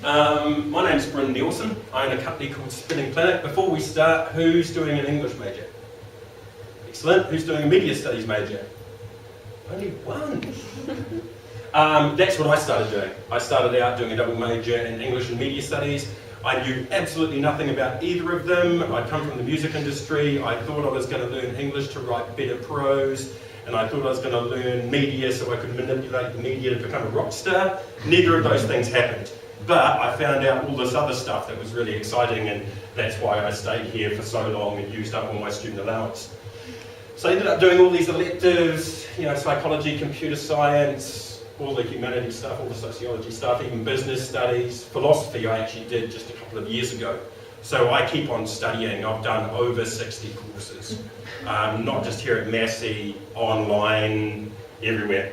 My name's Brynn Neilson. I own a company called Spinning Planet. Before we start, who's doing an English major? Excellent. Who's doing a media studies major? Only one. That's what I started doing. I started out doing a double major in English and media studies. I knew absolutely nothing about either of them. I'd come from the music industry. I thought I was going to learn English to write better prose, and I thought I was going to learn media so I could manipulate the media to become a rock star. Neither of those things happened. But I found out all this other stuff that was really exciting, and that's why I stayed here for so long and used up all my student allowance. So I ended up doing all these electives, psychology, computer science, all the humanities stuff, all the sociology stuff, even business studies. Philosophy I actually did just a couple of years ago. So I keep on studying. I've done over 60 courses, not just here at Massey, online, everywhere.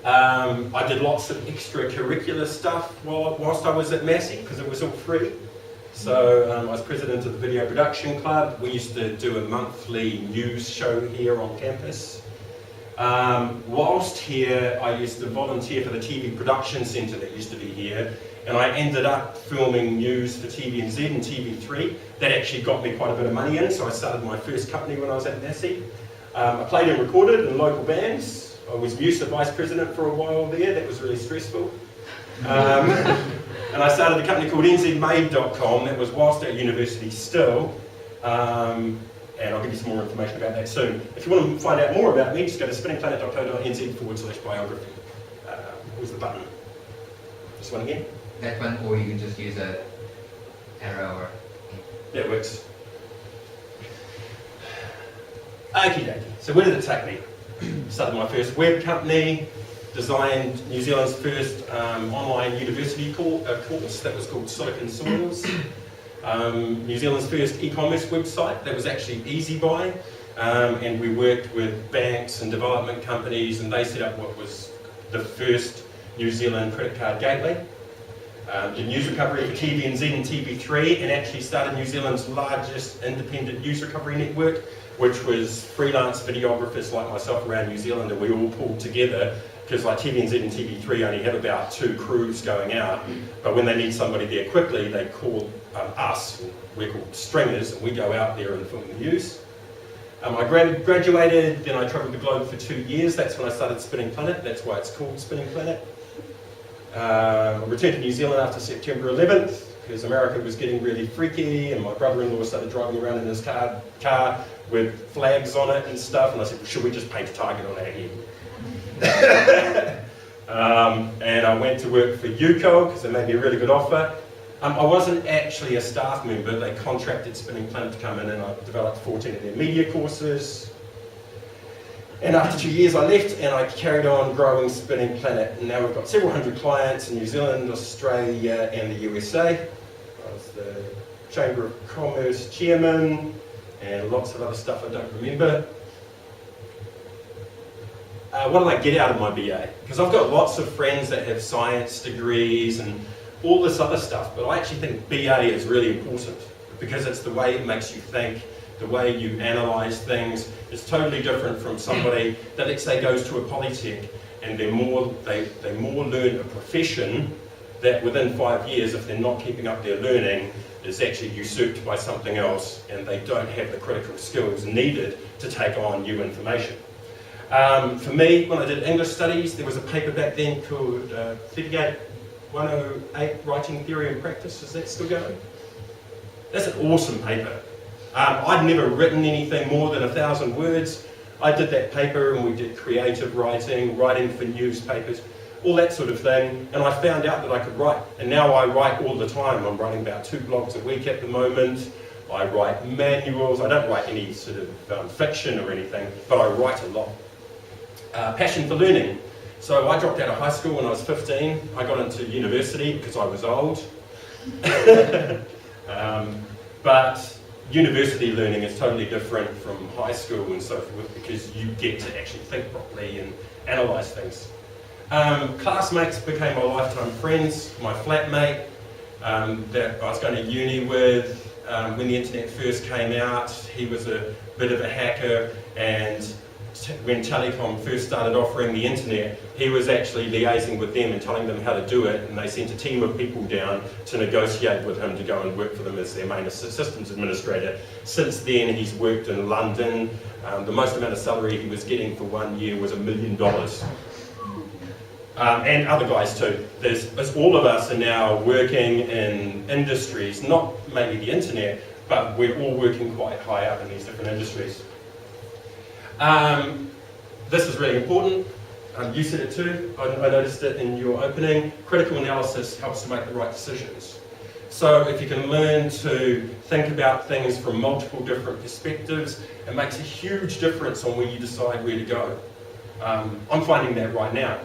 I did lots of extracurricular stuff whilst I was at Massey, because it was all free. So I was president of the Video Production Club. We used to do a monthly news show here on campus. Whilst here, I used to volunteer for the TV production centre that used to be here, and I ended up filming news for TVNZ and TV3. That actually got me quite a bit of money in, so I started my first company when I was at Massey. I played and recorded in local bands. I was MUSA vice president for a while there. That was really stressful. And I started a company called nzmade.com. That was whilst at university still. And I'll give you some more information about that soon. If you want to find out more about me, just go to spinningplanet.co.nz/biography. Where's the button? This one again? That one, or you can just use a arrow or... That works. Okie dokie. So where did it take me? Started my first web company, designed New Zealand's first online university course that was called Silicon Soils. New Zealand's first e-commerce website that was actually Easy Buy, and we worked with banks and development companies, and they set up what was the first New Zealand credit card gateway. Did news recovery for TVNZ and TV3, and actually started New Zealand's largest independent news recovery network, which was freelance videographers like myself around New Zealand, and we all pulled together, because like TVNZ and TV3 only have about 2 crews going out, but when they need somebody there quickly, they call us, we're called stringers, and we go out there and film the news. I graduated, then I travelled the globe for 2 years. That's when I started Spinning Planet. That's why it's called Spinning Planet. I returned to New Zealand after September 11th, because America was getting really freaky, and my brother-in-law started driving around in his car with flags on it and stuff, and I said, well, should we just paint a target on our head? And I went to work for UCO, because they made me a really good offer. I wasn't actually a staff member. They contracted Spinning Planet to come in, and I developed 14 of their media courses. And after 2 years I left, and I carried on growing Spinning Planet, and now we've got several hundred clients in New Zealand, Australia and the USA. I was the Chamber of Commerce chairman, and lots of other stuff I don't remember. What did I get out of my BA? Because I've got lots of friends that have science degrees and all this other stuff, but I actually think BA is really important, because it's the way it makes you think, the way you analyse things. Is totally different from somebody that, let's say, goes to a polytech and they more learn a profession that within 5 years, if they're not keeping up their learning, is actually usurped by something else, and they don't have the critical skills needed to take on new information. For me, when I did English studies, there was a paper back then called 38108 Writing Theory and Practice. Is that still going? That's an awesome paper. I'd never written anything more than 1,000 words. I did that paper, and we did creative writing, writing for newspapers, all that sort of thing, and I found out that I could write. And now I write all the time. I'm writing about 2 blogs a week at the moment. I write manuals. I don't write any sort of fiction or anything, but I write a lot. Passion for learning. So I dropped out of high school when I was 15. I got into university because I was old. But university learning is totally different from high school and so forth, because you get to actually think properly and analyse things. Classmates became my lifetime friends. My flatmate that I was going to uni with, when the internet first came out, he was a bit of a hacker, and when telecom first started offering the internet, he was actually liaising with them and telling them how to do it, and they sent a team of people down to negotiate with him to go and work for them as their main systems administrator. Since then, he's worked in London. The most amount of salary he was getting for 1 year was $1 million. And other guys too. As all of us are now working in industries, not maybe the internet, but we're all working quite high up in these different industries. This is really important. You said it too. I noticed it in your opening. Critical analysis helps to make the right decisions. So if you can learn to think about things from multiple different perspectives, it makes a huge difference on where you decide where to go. I'm finding that right now.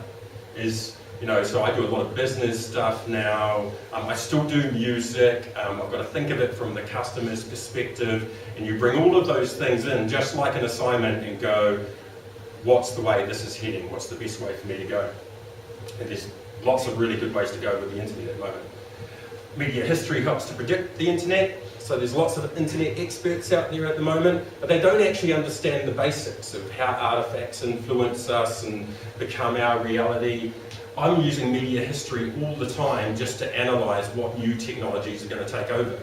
So I do a lot of business stuff now. I still do music. I've got to think of it from the customer's perspective, and you bring all of those things in, just like an assignment, and go, what's the way this is heading? What's the best way for me to go? And there's lots of really good ways to go with the internet at the moment. Media history helps to predict the internet. So there's lots of internet experts out there at the moment, but they don't actually understand the basics of how artifacts influence us and become our reality. I'm using media history all the time just to analyse what new technologies are going to take over.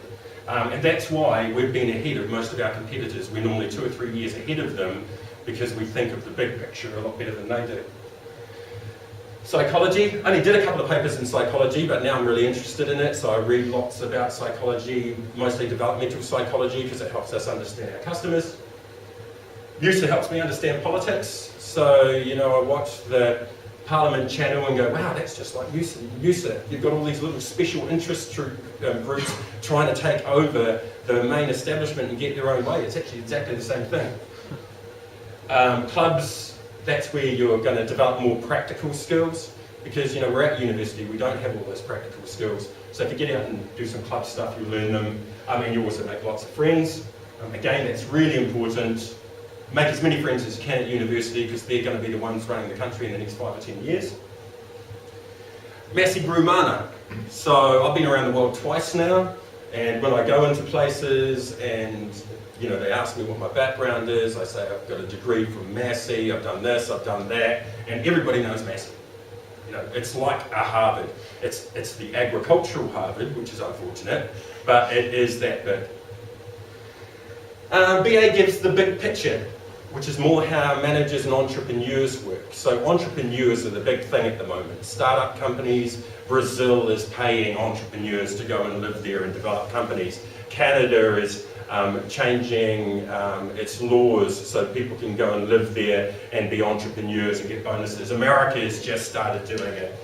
And that's why we've been ahead of most of our competitors. We're normally 2 or 3 years ahead of them because we think of the big picture a lot better than they do. Psychology. I only did a couple of papers in psychology, but now I'm really interested in it, so I read lots about psychology, mostly developmental psychology, because it helps us understand our customers. User helps me understand politics, so I watch the Parliament channel and go, wow, that's just like user. You've got all these little special interest groups trying to take over the main establishment and get their own way. It's actually exactly the same thing. Clubs. That's where you're going to develop more practical skills, because we're at university, we don't have all those practical skills. So if you get out and do some club stuff, you learn them, and you also make lots of friends. Again, that's really important. Make as many friends as you can at university, because they're going to be the ones running the country in the next 5 or 10 years. Massey grew mana. So I've been around the world twice now, and when I go into places and they ask me what my background is, I say I've got a degree from Massey, I've done this, I've done that, and everybody knows Massey. It's like a Harvard. It's the agricultural Harvard, which is unfortunate, but it is that big. BA gives the big picture, which is more how managers and entrepreneurs work. So entrepreneurs are the big thing at the moment. Startup companies, Brazil is paying entrepreneurs to go and live there and develop companies. Canada is changing its laws so people can go and live there and be entrepreneurs and get bonuses. America has just started doing it.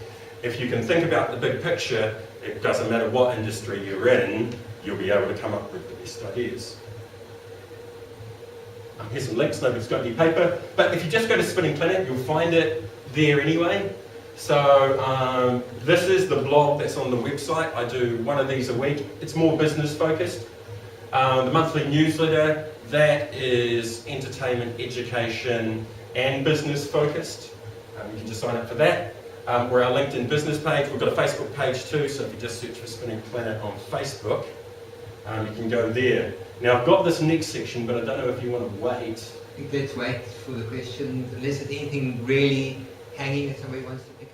If you can think about the big picture, it doesn't matter what industry you're in, you'll be able to come up with the best ideas. Here's some links, nobody's got any paper, but if you just go to Spinning Planet, you'll find it there anyway. So this is the blog that's on the website. I do one of these a week. It's more business focused. The monthly newsletter, that is entertainment, education, and business focused. You can just sign up for that. We're our LinkedIn business page. We've got a Facebook page too, so if you just search for Spinning Planet on Facebook, you can go there. Now I've got this next section, but I don't know if you want to wait. I think let's wait for the questions, unless there's anything really hanging that somebody wants to pick up.